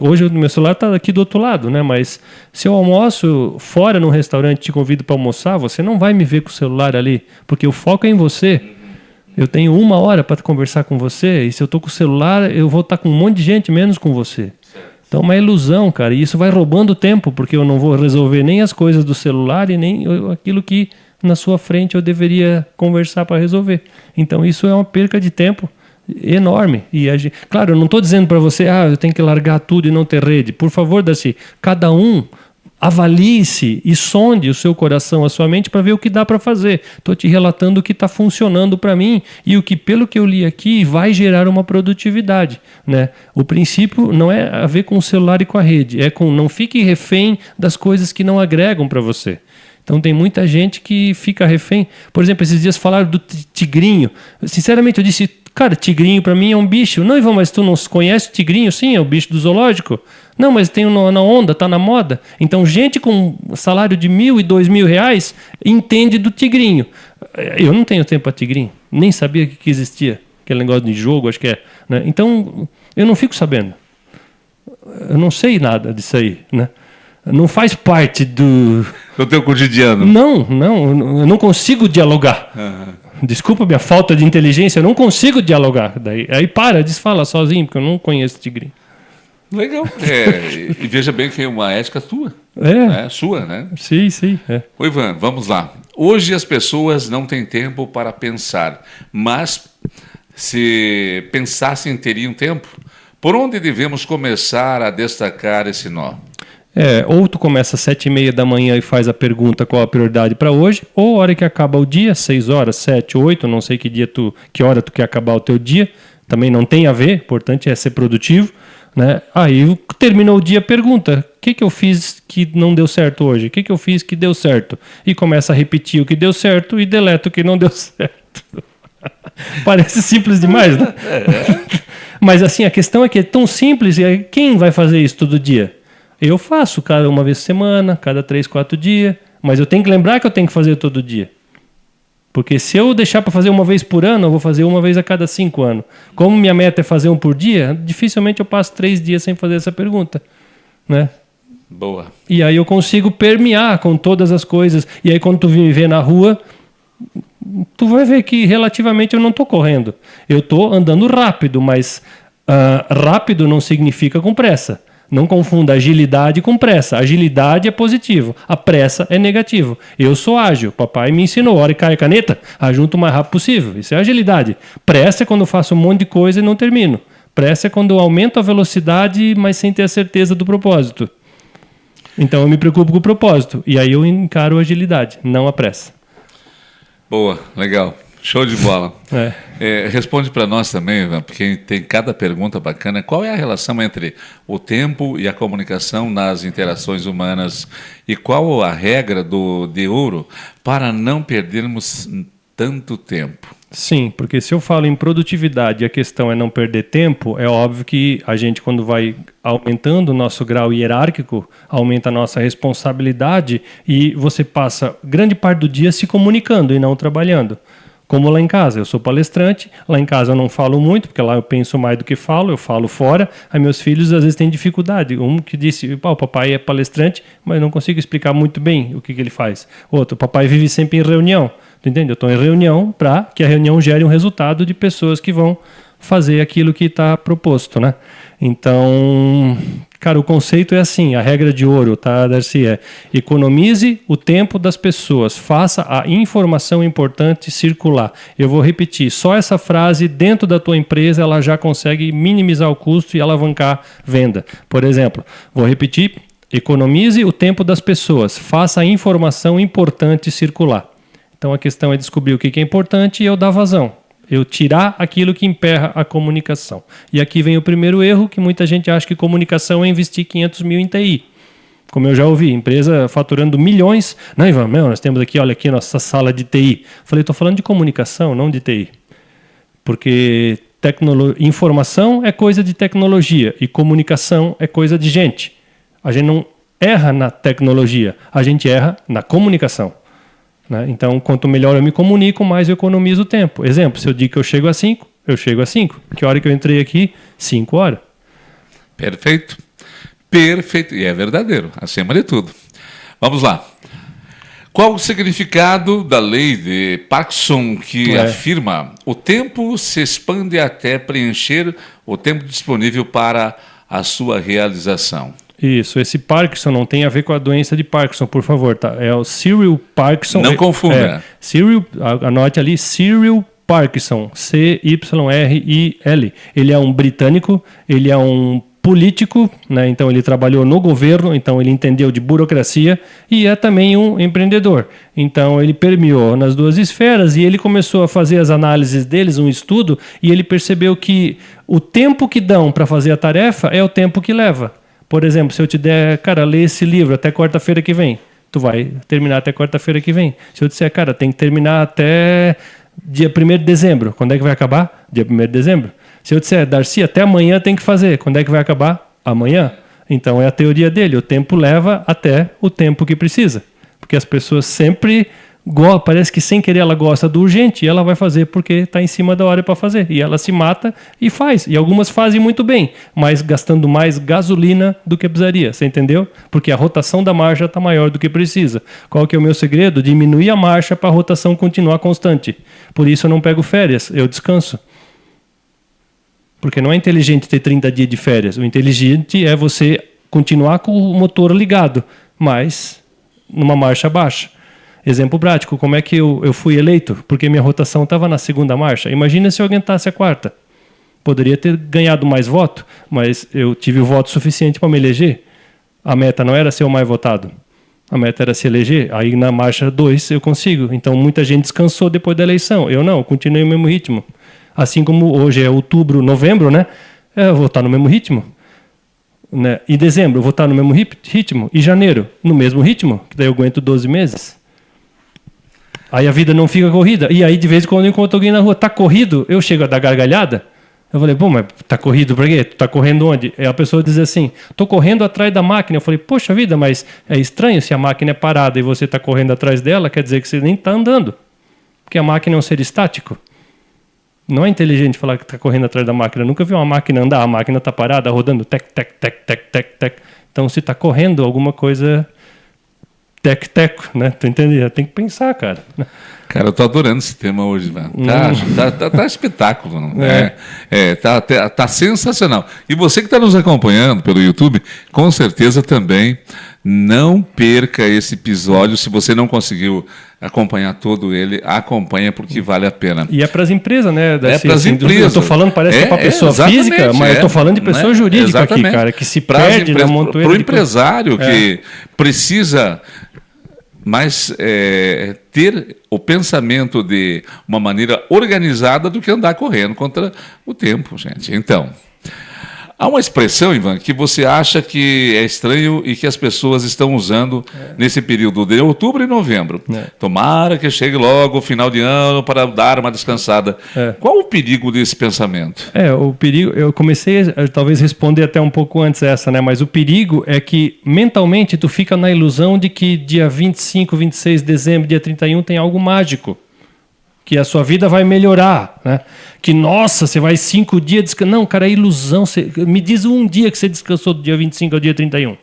Hoje o meu celular está aqui do outro lado, né? Mas se eu almoço fora num restaurante e te convido para almoçar, você não vai me ver com o celular ali, porque o foco é em você. Eu tenho 1 hora para conversar com você, e se eu estou com o celular, eu vou estar com um monte de gente menos com você. Então é uma ilusão, cara, e isso vai roubando tempo, porque eu não vou resolver nem as coisas do celular e nem aquilo que na sua frente eu deveria conversar para resolver. Então isso é uma perca de tempo enorme. E claro, eu não estou dizendo para você, eu tenho que largar tudo e não ter rede. Por favor, Darcy, cada um avalie-se e sonde o seu coração, a sua mente, para ver o que dá para fazer. Estou te relatando o que está funcionando para mim e o que, pelo que eu li aqui, vai gerar uma produtividade. Né? O princípio não é a ver com o celular e com a rede, é com não fique refém das coisas que não agregam para você. Então tem muita gente que fica refém. Por exemplo, esses dias falaram do tigrinho. Sinceramente, eu disse, cara, tigrinho para mim é um bicho. Não, Ivan, mas tu não conhece o tigrinho? Sim, é o bicho do zoológico. Não, mas tem na onda, tá na moda. Então, gente com salário de R$1.000 e R$2.000 entende do tigrinho. Eu não tenho tempo para tigrinho. Nem sabia que existia. Aquele negócio de jogo, acho que é. Né? Então, eu não fico sabendo. Eu não sei nada disso aí, né? Não faz parte do teu cotidiano. Não, eu não consigo dialogar. Desculpa minha falta de inteligência, eu não consigo dialogar. Aí desfala sozinho, porque eu não conheço tigrinho. Legal. E veja bem que é uma ética tua. Sua, né? Sim. Ô, Ivan, vamos lá. Hoje as pessoas não têm tempo para pensar, mas se pensassem teriam tempo. Por onde devemos começar a destacar esse nó? Ou tu começa às 7h30 da manhã e faz a pergunta qual a prioridade para hoje, ou a hora que acaba o dia, 6 horas, 7, 8, não sei que hora tu quer acabar o teu dia, também não tem a ver, o importante é ser produtivo, né? Aí terminou o dia, pergunta, o que eu fiz que não deu certo hoje? O que eu fiz que deu certo? E começa a repetir o que deu certo e deleta o que não deu certo. Parece simples demais, né? Mas assim, a questão é que é tão simples, e quem vai fazer isso todo dia? Eu faço uma vez por semana, cada 3, 4 dias, mas eu tenho que lembrar que eu tenho que fazer todo dia. Porque se eu deixar para fazer uma vez por ano, eu vou fazer uma vez a cada 5 anos. Como minha meta é fazer um por dia, dificilmente eu passo 3 dias sem fazer essa pergunta, né? Boa. E aí eu consigo permear com todas as coisas. E aí quando tu me vê na rua, tu vai ver que relativamente eu não estou correndo. Eu estou andando rápido, mas rápido não significa com pressa. Não confunda agilidade com pressa. Agilidade é positivo, a pressa é negativo. Eu sou ágil, papai me ensinou, hora que cai a caneta, ajunto o mais rápido possível. Isso é agilidade. Pressa é quando eu faço um monte de coisa e não termino. Pressa é quando eu aumento a velocidade, mas sem ter a certeza do propósito. Então eu me preocupo com o propósito. E aí eu encaro a agilidade, não a pressa. Boa, legal. Show de bola. Responde para nós também, Ivan, porque tem cada pergunta bacana. Qual é a relação entre o tempo e a comunicação nas interações humanas? E qual a regra de ouro para não perdermos tanto tempo? Sim, porque se eu falo em produtividade e a questão é não perder tempo, é óbvio que a gente, quando vai aumentando o nosso grau hierárquico, aumenta a nossa responsabilidade e você passa grande parte do dia se comunicando e não trabalhando. Como lá em casa, eu sou palestrante, lá em casa eu não falo muito, porque lá eu penso mais do que falo, eu falo fora, aí meus filhos às vezes têm dificuldade. Um que disse, o papai é palestrante, mas eu não consigo explicar muito bem o que ele faz. Outro, o papai vive sempre em reunião, tu entende? Eu estou em reunião para que a reunião gere um resultado de pessoas que vão fazer aquilo que está proposto, né? Então, cara, o conceito é assim, a regra de ouro, tá, Darcy? Economize o tempo das pessoas, faça a informação importante circular. Eu vou repetir, só essa frase dentro da tua empresa, ela já consegue minimizar o custo e alavancar venda. Por exemplo, vou repetir, economize o tempo das pessoas, faça a informação importante circular. Então a questão é descobrir o que é importante e eu dar vazão. Eu tirar aquilo que emperra a comunicação. E aqui vem o primeiro erro, que muita gente acha que comunicação é investir 500 mil em TI. Como eu já ouvi, empresa faturando milhões. Não, Ivan, nós temos aqui, olha aqui, nossa sala de TI. Falei, estou falando de comunicação, não de TI. Porque informação é coisa de tecnologia e comunicação é coisa de gente. A gente não erra na tecnologia, a gente erra na comunicação. Então, quanto melhor eu me comunico, mais eu economizo tempo. Exemplo, se eu digo que eu chego às 5, eu chego às 5. Que hora que eu entrei aqui? 5 horas. Perfeito. Perfeito. E é verdadeiro, acima de tudo. Vamos lá. Qual o significado da lei de Parkinson que afirma o tempo se expande até preencher o tempo disponível para a sua realização? Isso, esse Parkinson não tem a ver com a doença de Parkinson, por favor, tá? É o Cyril Parkinson. Não confunda. Cyril, anote ali, Cyril Parkinson, C-Y-R-I-L. Ele é um britânico, ele é um político, né? Então ele trabalhou no governo, então ele entendeu de burocracia e é também um empreendedor. Então ele permeou nas duas esferas e ele começou a fazer as análises deles, um estudo, e ele percebeu que o tempo que dão para fazer a tarefa é o tempo que leva. Por exemplo, se eu te der, cara, lê esse livro até quarta-feira que vem, tu vai terminar até quarta-feira que vem. Se eu disser, cara, tem que terminar até dia 1º de dezembro, quando é que vai acabar? Dia 1º de dezembro. Se eu disser, Darcy, até amanhã tem que fazer, quando é que vai acabar? Amanhã. Então é a teoria dele, o tempo leva até o tempo que precisa. Porque as pessoas sempre parece que sem querer ela gosta do urgente e ela vai fazer porque está em cima da hora para fazer. E ela se mata e faz. E algumas fazem muito bem, mas gastando mais gasolina do que precisaria. Você entendeu? Porque a rotação da marcha está maior do que precisa. Qual que é o meu segredo? Diminuir a marcha para a rotação continuar constante. Por isso eu não pego férias, eu descanso. Porque não é inteligente ter 30 dias de férias. O inteligente é você continuar com o motor ligado, mas numa marcha baixa. Exemplo prático, como é que eu fui eleito? Porque minha rotação estava na segunda marcha. Imagina se eu aguentasse a quarta. Poderia ter ganhado mais voto, mas eu tive o voto suficiente para me eleger. A meta não era ser o mais votado. A meta era se eleger. Aí na marcha 2 eu consigo. Então muita gente descansou depois da eleição. Eu não, eu continuei no mesmo ritmo. Assim como hoje é outubro, novembro, né? Eu vou estar no mesmo ritmo. Né? E dezembro eu vou estar no mesmo ritmo. E janeiro, no mesmo ritmo, que daí eu aguento 12 meses. Aí a vida não fica corrida. E aí de vez em quando eu encontro alguém na rua, tá corrido, eu chego a dar gargalhada. Eu falei, bom, mas tá corrido por quê? Tu tá correndo onde? Aí a pessoa diz assim, tô correndo atrás da máquina. Eu falei, poxa vida, mas é estranho se a máquina é parada e você tá correndo atrás dela, quer dizer que você nem tá andando. Porque a máquina é um ser estático. Não é inteligente falar que tá correndo atrás da máquina. Eu nunca vi uma máquina andar, a máquina tá parada, rodando, tec, tec, tec, tec, tec, tec. Então se tá correndo, alguma coisa tec-teco, né? Tu entende? Tem que pensar, cara. Cara, eu tô adorando esse tema hoje, velho. Tá espetáculo. Tá sensacional. E você que está nos acompanhando pelo YouTube, com certeza também não perca esse episódio. Se você não conseguiu acompanhar todo ele, acompanha porque vale a pena. E é para as empresas, né? É para as empresas. Eu estou falando, parece que é para pessoa física, mas eu estou falando de pessoa jurídica aqui, cara, que se perde na montoeira. Para o empresário que precisa... Mas ter o pensamento de uma maneira organizada do que andar correndo contra o tempo, gente. Então, há uma expressão, Ivan, que você acha que é estranho e que as pessoas estão usando nesse período de outubro e novembro. Tomara que chegue logo o final de ano para dar uma descansada. Qual o perigo desse pensamento? O perigo, eu comecei a talvez responder até um pouco antes essa, né? Mas o perigo é que mentalmente tu fica na ilusão de que dia 25, 26 de dezembro, dia 31 tem algo mágico. Que a sua vida vai melhorar, né? Que, nossa, você vai 5 dias descansar. Não, cara, é ilusão. Me diz um dia que você descansou do dia 25 ao dia 31.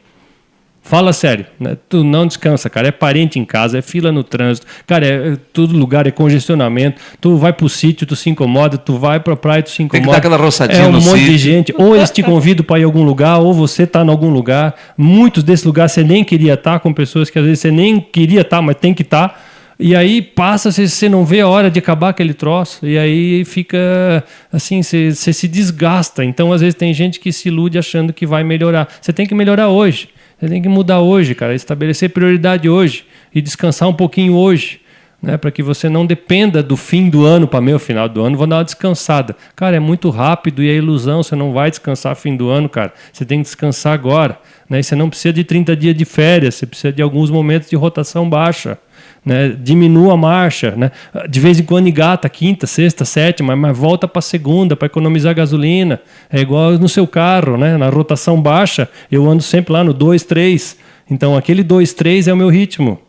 Fala sério, né? Tu não descansa, cara. É parente em casa, é fila no trânsito. Cara, todo lugar é congestionamento. Tu vai pro sítio, tu se incomoda. Tu vai pra praia, tu se incomoda. Tem que dar aquela roçadinha no sítio. É um monte de sítio. gente. Ou eles te convidam para ir a algum lugar, ou você tá em algum lugar. Muitos desses lugares você nem queria estar, com pessoas que às vezes você nem queria estar, mas tem que estar. E aí passa, você não vê a hora de acabar aquele troço. E aí fica assim, você se desgasta. Então, às vezes, tem gente que se ilude achando que vai melhorar. Você tem que melhorar hoje. Você tem que mudar hoje, cara. Estabelecer prioridade hoje. E descansar um pouquinho hoje. Né? Para que você não dependa do fim do ano para meu final do ano. Vou dar uma descansada. Cara, é muito rápido e é ilusão. Você não vai descansar fim do ano, cara. Você tem que descansar agora. Né? E você não precisa de 30 dias de férias. Você precisa de alguns momentos de rotação baixa. Né, diminua a marcha, né, de vez em quando engata quinta, sexta, sétima, mas volta para segunda para economizar gasolina. É igual no seu carro, né, na rotação baixa, eu ando sempre lá no 2, 3. Então aquele 2, 3 é o meu ritmo.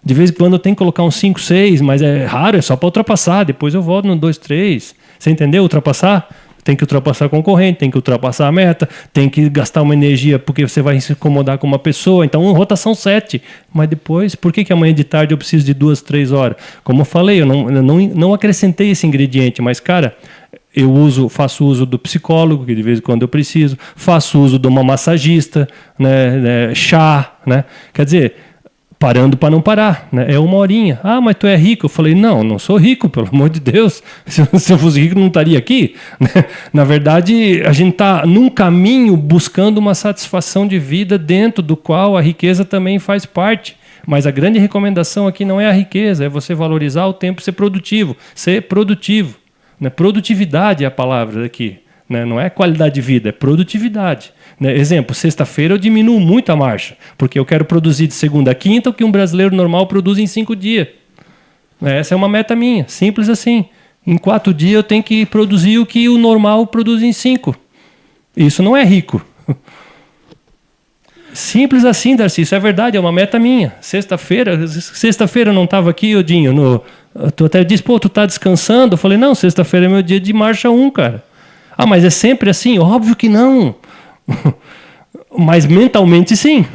De vez em quando eu tenho que colocar um 5, 6, mas é raro, é só para ultrapassar. Depois eu volto no 2, 3. Você entendeu? Ultrapassar? Tem que ultrapassar a concorrente, tem que ultrapassar a meta, tem que gastar uma energia porque você vai se incomodar com uma pessoa. Então, rotação 7. Mas depois, por que amanhã de tarde eu preciso de 2, 3 horas? Como eu falei, eu não acrescentei esse ingrediente, mas, cara, faço uso do psicólogo, que de vez em quando eu preciso, faço uso de uma massagista, né, chá, né? Quer dizer, parando para não parar, né? É 1 horinha. Ah, mas tu é rico. Eu falei, não sou rico, pelo amor de Deus. Se eu fosse rico, não estaria aqui. Na verdade, a gente está num caminho buscando uma satisfação de vida dentro do qual a riqueza também faz parte. Mas a grande recomendação aqui não é a riqueza, é você valorizar o tempo, ser produtivo. Ser produtivo. Né? Produtividade é a palavra aqui. Né? Não é qualidade de vida, é produtividade. Né? Exemplo, sexta-feira eu diminuo muito a marcha, porque eu quero produzir de segunda a quinta o que um brasileiro normal produz em 5 dias. Essa é uma meta minha, simples assim. Em 4 dias eu tenho que produzir o que o normal produz em 5. Isso não é rico. Simples assim, Darcy, isso é verdade, é uma meta minha. Sexta-feira eu não estava aqui, Odinho, tu até disse, tu tá descansando? Eu falei, não, sexta-feira é meu dia de marcha 1, cara. Ah, mas é sempre assim? Óbvio que não. Mas mentalmente sim.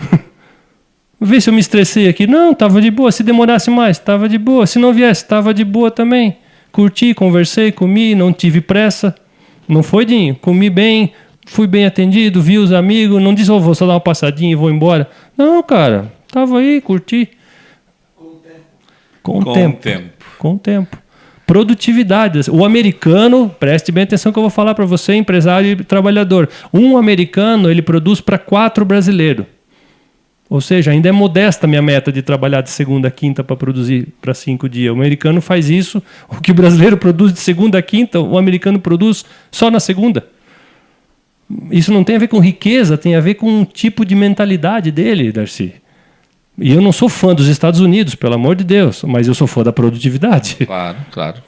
Vê se eu me estressei aqui. Não, estava de boa. Se demorasse mais, estava de boa. Se não viesse, estava de boa também. Curti, conversei, comi, não tive pressa. Não foi, Dinho? Comi bem, fui bem atendido, vi os amigos, não disse, vou só dar uma passadinha e vou embora. Não, cara, estava aí, curti. Com o tempo. Produtividade. O americano, preste bem atenção que eu vou falar para você, empresário e trabalhador. Um americano, ele produz para 4 brasileiros. Ou seja, ainda é modesta a minha meta de trabalhar de segunda a quinta para produzir para 5 dias. O americano faz isso. O que o brasileiro produz de segunda a quinta, o americano produz só na segunda. Isso não tem a ver com riqueza, tem a ver com um tipo de mentalidade dele, Darcy. E eu não sou fã dos Estados Unidos, pelo amor de Deus, mas eu sou fã da produtividade. Claro.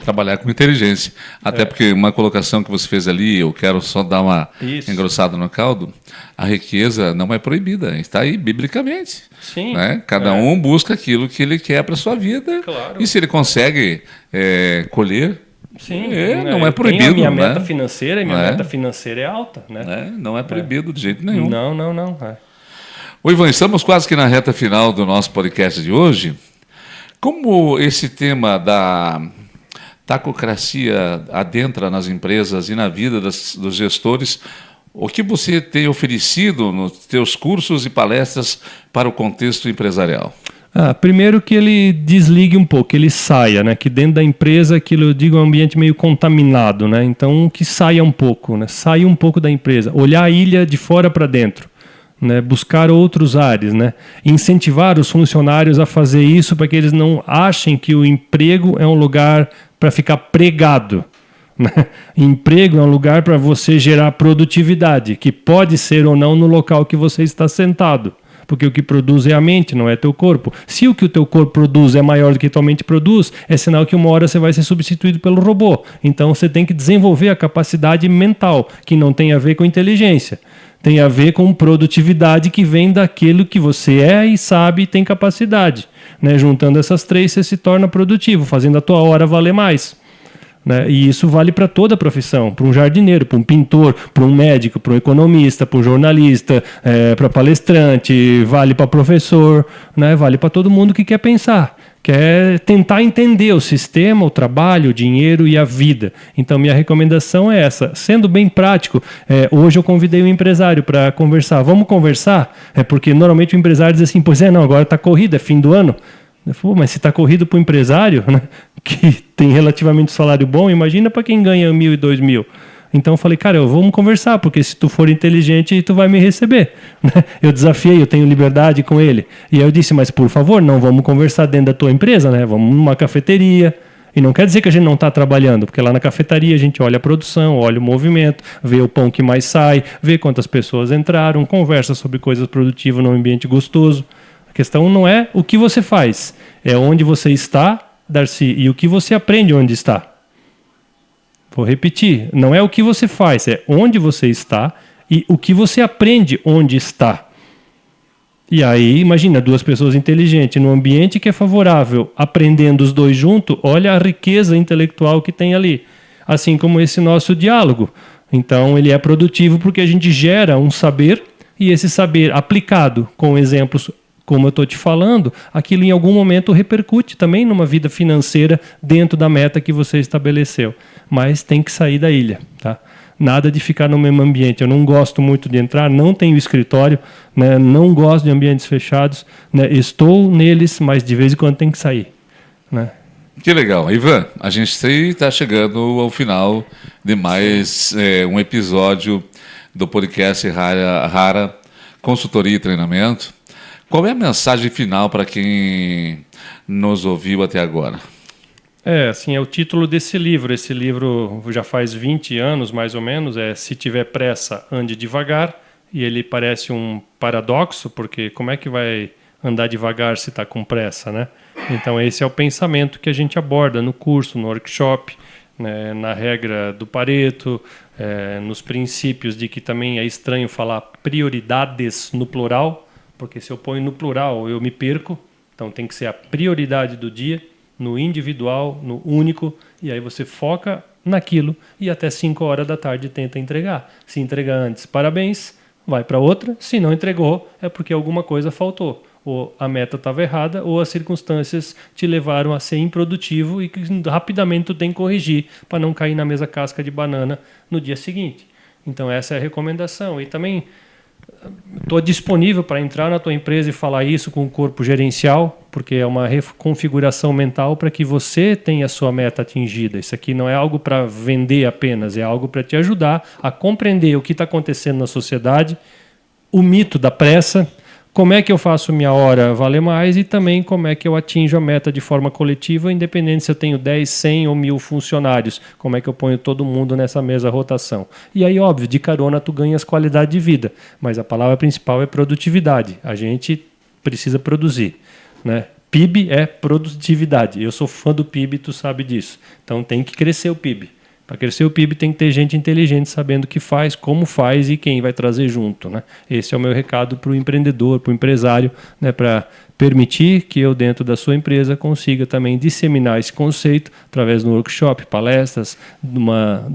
Trabalhar com inteligência. Até porque uma colocação que você fez ali, eu quero só dar uma engrossada no caldo, a riqueza não é proibida, está aí biblicamente. Sim. Né? Cada um busca aquilo que ele quer para a sua vida. Claro. E se ele consegue colher, sim, não é proibido. A minha meta financeira, e minha meta financeira é alta. Né? Não é proibido de jeito nenhum. Não. Ô Ivan, estamos quase que na reta final do nosso podcast de hoje. Como esse tema da tacocracia adentra nas empresas e na vida dos gestores, o que você tem oferecido nos seus cursos e palestras para o contexto empresarial? Primeiro que ele desligue um pouco, que ele saia, né? Que dentro da empresa, aquilo eu digo, é um ambiente meio contaminado, né? Então que saia um pouco, né? Saia um pouco da empresa, olhar a ilha de fora para dentro. Né, buscar outros ares, né, incentivar os funcionários a fazer isso para que eles não achem que o emprego é um lugar para ficar pregado. Né? Emprego é um lugar para você gerar produtividade, que pode ser ou não no local que você está sentado. Porque o que produz é a mente, não é teu corpo. Se o que o teu corpo produz é maior do que tua mente produz, é sinal que uma hora você vai ser substituído pelo robô. Então você tem que desenvolver a capacidade mental, que não tem a ver com inteligência. Tem a ver com produtividade que vem daquilo que você é e sabe e tem capacidade. Né? Juntando essas 3, você se torna produtivo, fazendo a tua hora valer mais. Né? E isso vale para toda a profissão, para um jardineiro, para um pintor, para um médico, para um economista, para um jornalista, para palestrante, vale para professor, né? Vale para todo mundo que quer pensar. Quer tentar entender o sistema, o trabalho, o dinheiro e a vida. Então, minha recomendação é essa. Sendo bem prático, hoje eu convidei um empresário para conversar. Vamos conversar? Porque normalmente o empresário diz assim, pois não, agora está corrida, é fim do ano. Eu falo, mas se está corrido para o empresário, né, que tem relativamente salário bom, imagina para quem ganha 1.000 e 2.000. Então eu falei, cara, vamos conversar, porque se tu for inteligente, tu vai me receber. Eu desafiei, eu tenho liberdade com ele. E aí eu disse, mas por favor, não vamos conversar dentro da tua empresa, né? Vamos numa cafeteria. E não quer dizer que a gente não está trabalhando, porque lá na cafeteria a gente olha a produção, olha o movimento, vê o pão que mais sai, vê quantas pessoas entraram, conversa sobre coisas produtivas num ambiente gostoso. A questão não é o que você faz, é onde você está, Darcy, e o que você aprende onde está. Vou repetir, não é o que você faz, é onde você está e o que você aprende onde está. E aí, imagina, 2 pessoas inteligentes num ambiente que é favorável, aprendendo os 2 juntos, olha a riqueza intelectual que tem ali. Assim como esse nosso diálogo. Então, ele é produtivo porque a gente gera um saber e esse saber aplicado com exemplos como eu estou te falando, aquilo em algum momento repercute também numa vida financeira dentro da meta que você estabeleceu. Mas tem que sair da ilha, tá? Nada de ficar no mesmo ambiente. Eu não gosto muito de entrar, não tenho escritório, né? Não gosto de ambientes fechados, né? Estou neles, mas de vez em quando tem que sair. Né? Que legal. Ivan, a gente está chegando ao final de mais um episódio do podcast Rara Consultoria e Treinamento. Qual é a mensagem final para quem nos ouviu até agora? Assim, é o título desse livro. Esse livro já faz 20 anos, mais ou menos. Se tiver pressa, ande devagar. E ele parece um paradoxo, porque como é que vai andar devagar se está com pressa, né? Então, esse é o pensamento que a gente aborda no curso, no workshop, né, na regra do Pareto, nos princípios de que também é estranho falar prioridades no plural, porque se eu ponho no plural, eu me perco. Então tem que ser a prioridade do dia, no individual, no único, e aí você foca naquilo e até 5 horas da tarde tenta entregar. Se entregar antes, parabéns, vai para outra. Se não entregou, é porque alguma coisa faltou. Ou a meta estava errada, ou as circunstâncias te levaram a ser improdutivo e que rapidamente tu tem que corrigir para não cair na mesma casca de banana no dia seguinte. Então essa é a recomendação. E também Estou disponível para entrar na tua empresa e falar isso com o corpo gerencial, porque é uma reconfiguração mental para que você tenha a sua meta atingida. Isso aqui não é algo para vender apenas, é algo para te ajudar a compreender o que está acontecendo na sociedade, o mito da pressa, como é que eu faço minha hora valer mais e também como é que eu atinjo a meta de forma coletiva, independente se eu tenho 10, 100 ou 1000 funcionários, como é que eu ponho todo mundo nessa mesma rotação. E aí, óbvio, de carona tu ganhas qualidade de vida, mas a palavra principal é produtividade. A gente precisa produzir, né? PIB é produtividade. Eu sou fã do PIB, tu sabe disso. Então tem que crescer o PIB. Para crescer o PIB tem que ter gente inteligente sabendo o que faz, como faz e quem vai trazer junto, né? Esse é o meu recado para o empreendedor, para o empresário, né? Para permitir que eu, dentro da sua empresa, consiga também disseminar esse conceito através de um workshop, palestras, de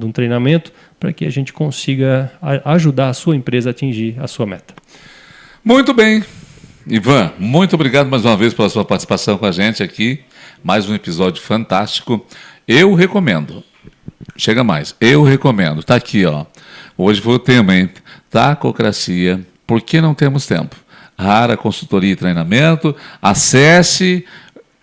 um treinamento, para que a gente consiga ajudar a sua empresa a atingir a sua meta. Muito bem. Ivan, muito obrigado mais uma vez pela sua participação com a gente aqui. Mais um episódio fantástico. Eu recomendo. Chega mais. Eu recomendo. Está aqui, ó. Hoje foi o tema, hein? Tacocracia. Por que não temos tempo? Rara Consultoria e Treinamento. Acesse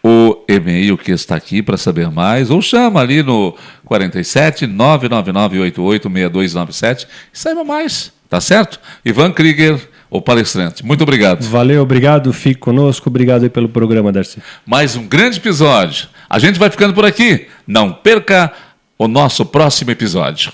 o e-mail que está aqui para saber mais, ou chama ali no 47 99988 6297 e saiba mais. Tá certo? Ivan Krieger, o palestrante. Muito obrigado. Valeu, obrigado. Fique conosco. Obrigado aí pelo programa, Darcy. Mais um grande episódio. A gente vai ficando por aqui. Não perca o nosso próximo episódio.